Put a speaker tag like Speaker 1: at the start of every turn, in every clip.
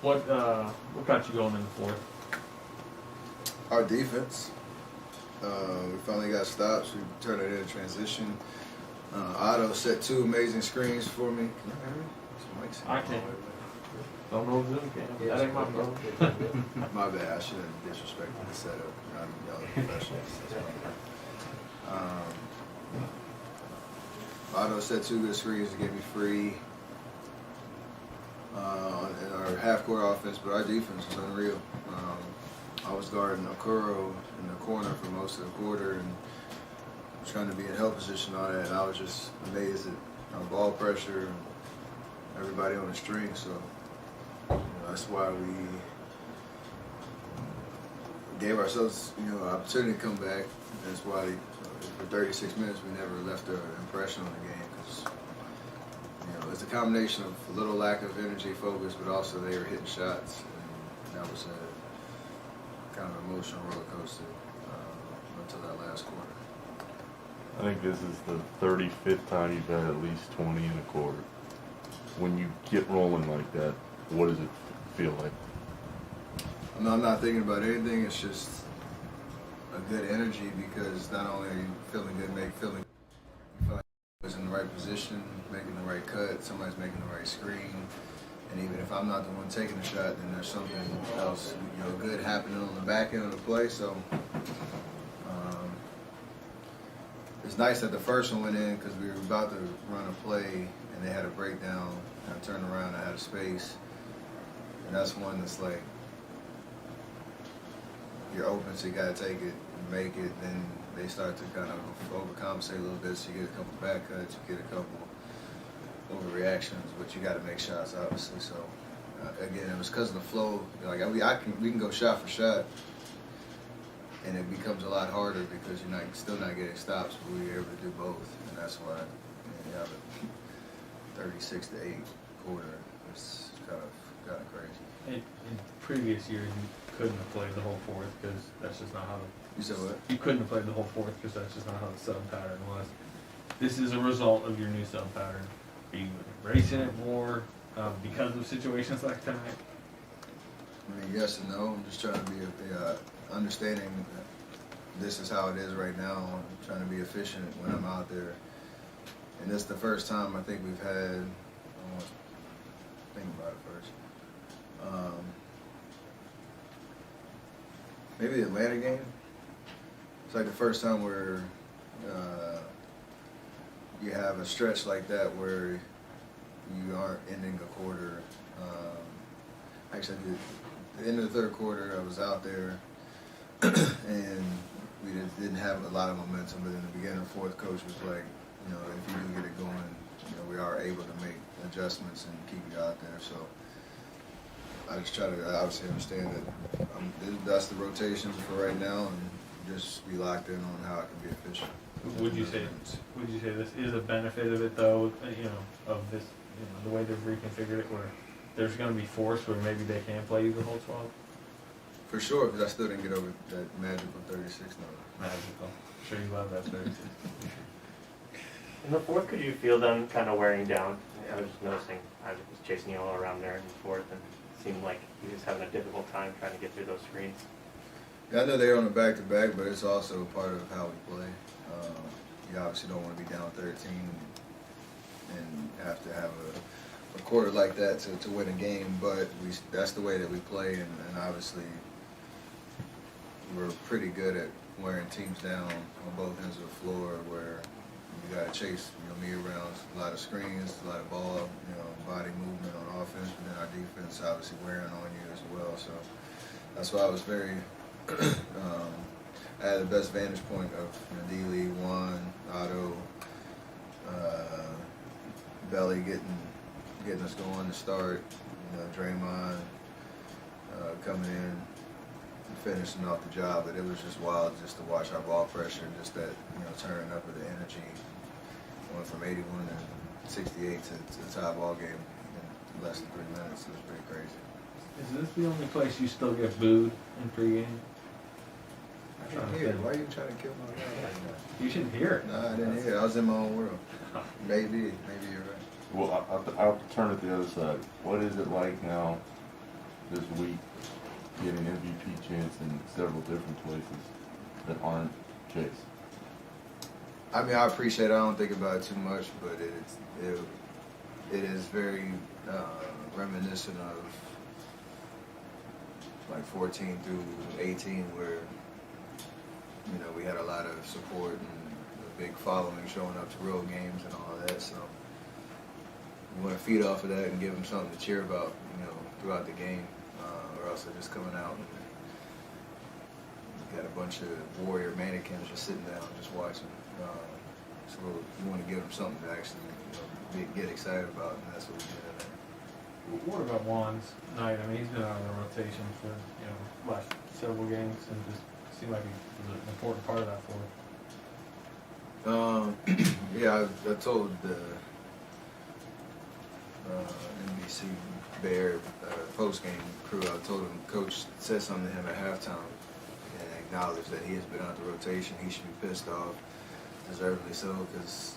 Speaker 1: What got you going in the fourth?
Speaker 2: Our defense. We finally got stops. We turned it into transition. Otto set 2 amazing screens for me. Can you hear me?
Speaker 1: I can. Don't know Zoom can. That ain't my problem.
Speaker 2: My bad. I should have disrespected the setup. I'm young professionals. Otto set 2 good screens to get me free in our half-court offense, but our defense was unreal. I was guarding Okoro in the corner for most of the quarter and trying to be in help position on it, and I was just amazed at ball pressure and everybody on the string. So that's why we gave ourselves an opportunity to come back. That's why for 36 minutes we never left an impression on the game, because it's a combination of a little lack of energy, focus, but also they were hitting shots, and that was a kind of emotional roller coaster until that last quarter.
Speaker 3: I think this is the 35th time you've had at least 20 in a quarter. When you get rolling like that, what does it feel like?
Speaker 2: I'm not thinking about anything. It's just a good energy, because not only are you feeling good, you feel like you're in the right position, making the right cut, somebody's making the right screen. And even if I'm not the one taking the shot, then there's something else, good happening on the back end of the play. So it's nice that the first one went in, because we were about to run a play and they had a breakdown, and I turned around, I had a space. And that's one that's like, you're open, so you got to take it and make it. Then they start to kind of overcompensate a little bit, so you get a couple back cuts, you get a couple overreactions, but you got to make shots, obviously. So again, it was because of the flow. Like we can go shot for shot, and it becomes a lot harder because you're still not getting stops, but we were able to do both, and that's why you have a 36-8 quarter. It's kind of crazy.
Speaker 1: In previous years, you couldn't have played the whole fourth because that's just not how
Speaker 2: You said what?
Speaker 1: You couldn't have played the whole fourth because that's just not how the sub pattern was. This is a result of your new sub pattern. Are you embracing it more because of situations like tonight?
Speaker 2: I mean, yes and no. I'm just trying to be understanding that this is how it is right now. I'm trying to be efficient when I'm out there. And this is the first time I think we've had, I want to think about it first. Maybe the Atlanta game. It's like the first time where you have a stretch like that where you aren't ending a quarter. Actually, the end of the third quarter, I was out there, and we didn't have a lot of momentum. But in the beginning of the fourth, coach was like, if you do get it going, we are able to make adjustments and keep you out there. So I just try to obviously understand that that's the rotation for right now, and just be locked in on how I can be efficient.
Speaker 1: Would you say this is a benefit of it though? Of this, the way they've reconfigured it, where there's going to be force where maybe they can play you the whole 12.
Speaker 2: For sure, because I still didn't get over that magical 36 number.
Speaker 1: Magical. I'm sure you love that 36.
Speaker 4: In the fourth, could you feel them kind of wearing down? I was just noticing I was chasing you all around there in the fourth, and it seemed like he was having a difficult time trying to get through those screens.
Speaker 2: Yeah, I know they're on the back-to-back, but it's also part of how we play. You obviously don't want to be down 13 and have to have a quarter like that to win a game, but that's the way that we play, and obviously we're pretty good at wearing teams down on both ends of the floor, where you got to chase me around. A lot of screens, a lot of ball, body movement on offense, but then our defense obviously wearing on you as well. So that's why I was very I had the best vantage point of D-Lee, Juan, Otto, Belly getting us going to start, Draymond coming in and finishing off the job. But it was just wild just to watch our ball pressure and just that, turning up of the energy, going from 81 to 68 to the tie ball game in less than 3 minutes. It was pretty crazy.
Speaker 1: Is this the only place you still get booed in pregame?
Speaker 2: I didn't hear it. Why are you trying to kill my guy like that?
Speaker 1: You should hear it.
Speaker 2: No, I didn't hear it. I was in my own world. Maybe you're right.
Speaker 3: Well, I'll turn it the other side. What is it like now this week get an MVP chance in several different places that aren't Chase?
Speaker 2: I mean, I appreciate it. I don't think about it too much, but it is very reminiscent of like 14 through 18, where we had a lot of support and a big following showing up to road games and all of that. So you want to feed off of that and give them something to cheer about, throughout the game, or else they're just coming out and you got a bunch of Warrior mannequins just sitting down, just watching. So you want to give them something to actually get excited about, and that's what we did in there.
Speaker 1: What about Juan's night? I mean, he's been out of the rotation for last several games, and just seemed like he was an important part of that for him.
Speaker 2: Yeah, I told the NBC Bear post-game crew, I told him Coach said something to him at halftime and acknowledged that he has been out the rotation. He should be pissed off, deservedly so, because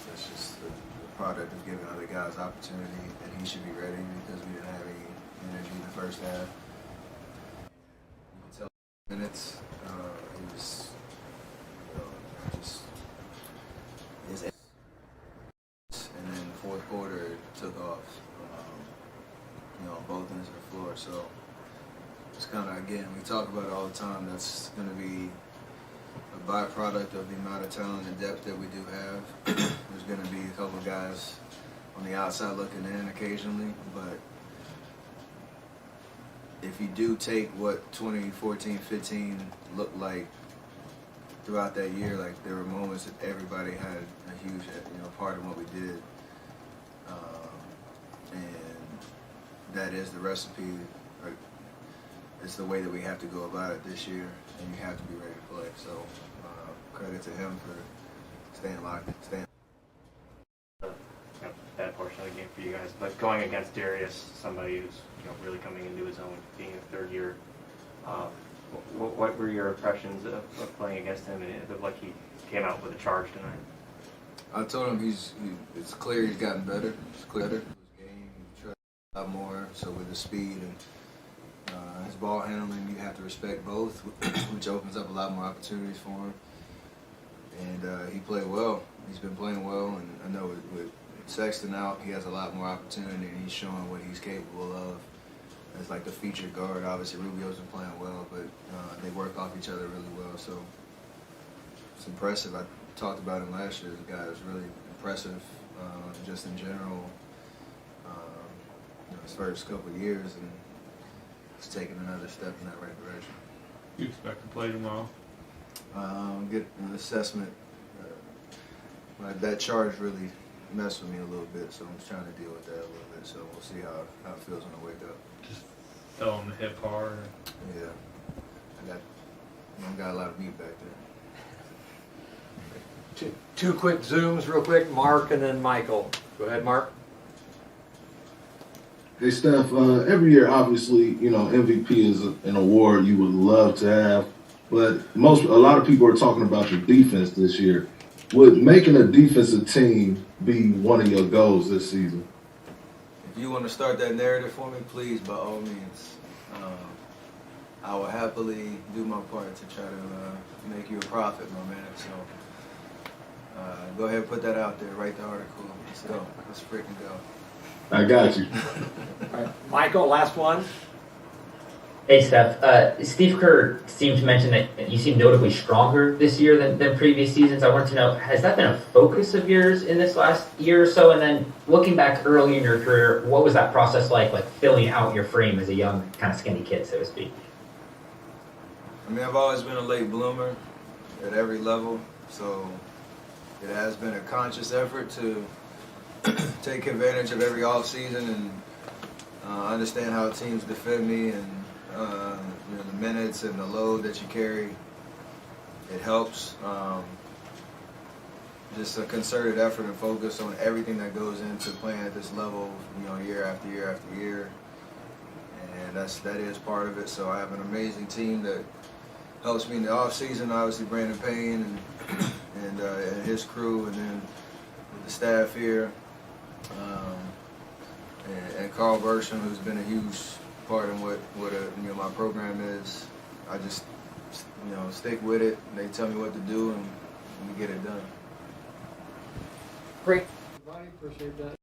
Speaker 2: that's just the product of giving other guys opportunity, and he should be ready because we didn't have any energy in the first half. You can tell minutes, he was just his, and then the fourth quarter took off, on both ends of the floor. So it's kind of, again, we talk about it all the time. That's going to be a byproduct of the amount of talent and depth that we do have. There's going to be a couple of guys on the outside looking in occasionally, but if you do take what 2014-15 looked like throughout that year, like there were moments that everybody had a huge, part of what we did, and that is the recipe. It's the way that we have to go about it this year, and you have to be ready to play. So credit to him for staying locked, staying.
Speaker 4: Bad portion of the game for you guys, but going against Darius, somebody who's really coming into his own, being a third year. What were your impressions of playing against him? And it looked like he came out with a charge tonight.
Speaker 2: I told him it's clear he's gotten better. It's clear his game, he tried a lot more. So with the speed and his ball handling, you have to respect both, which opens up a lot more opportunities for him. And he played well. He's been playing well, and I know with Sexton out, he has a lot more opportunity, and he's showing what he's capable of as like the featured guard. Obviously, Rubio's been playing well, but they work off each other really well. So it's impressive. I talked about him last year. The guy is really impressive, just in general. His first couple of years, and he's taking another step in that right direction.
Speaker 1: You expect to play tomorrow?
Speaker 2: Get an assessment. That charge really messed with me a little bit, so I'm just trying to deal with that a little bit. So we'll see how it feels when I wake up.
Speaker 1: Just fell on the hip hard.
Speaker 2: Yeah, I got a lot of meat back there.
Speaker 5: Two quick zooms real quick, Mark and then Michael. Go ahead, Mark.
Speaker 6: Hey, Steph, every year, obviously, MVP is an award you would love to have, but a lot of people are talking about your defense this year. Would making a defensive team be one of your goals this season?
Speaker 2: If you want to start that narrative for me, please, by all means. I will happily do my part to try to make you a profit, my man. So go ahead and put that out there. Write the article. Let's go. Let's freaking go.
Speaker 6: I got you.
Speaker 5: All right. Michael, last one.
Speaker 7: Hey, Steph. Steve Kerr seemed to mention that you seem notably stronger this year than previous seasons. I wanted to know, has that been a focus of yours in this last year or so? And then looking back early in your career, what was that process like filling out your frame as a young, kind of skinny kid, so to speak?
Speaker 2: I mean, I've always been a late bloomer at every level, so it has been a conscious effort to take advantage of every off season and understand how teams defend me and the minutes and the load that you carry. It helps. Just a concerted effort and focus on everything that goes into playing at this level, year after year after year, and that is part of it. So I have an amazing team that helps me in the off season. Obviously, Brandon Payne and his crew, and then with the staff here. and Carl Bersham, who's been a huge part in what my program is. I just stick with it. They tell me what to do, and we get it done.
Speaker 5: Great. Everybody, appreciate that.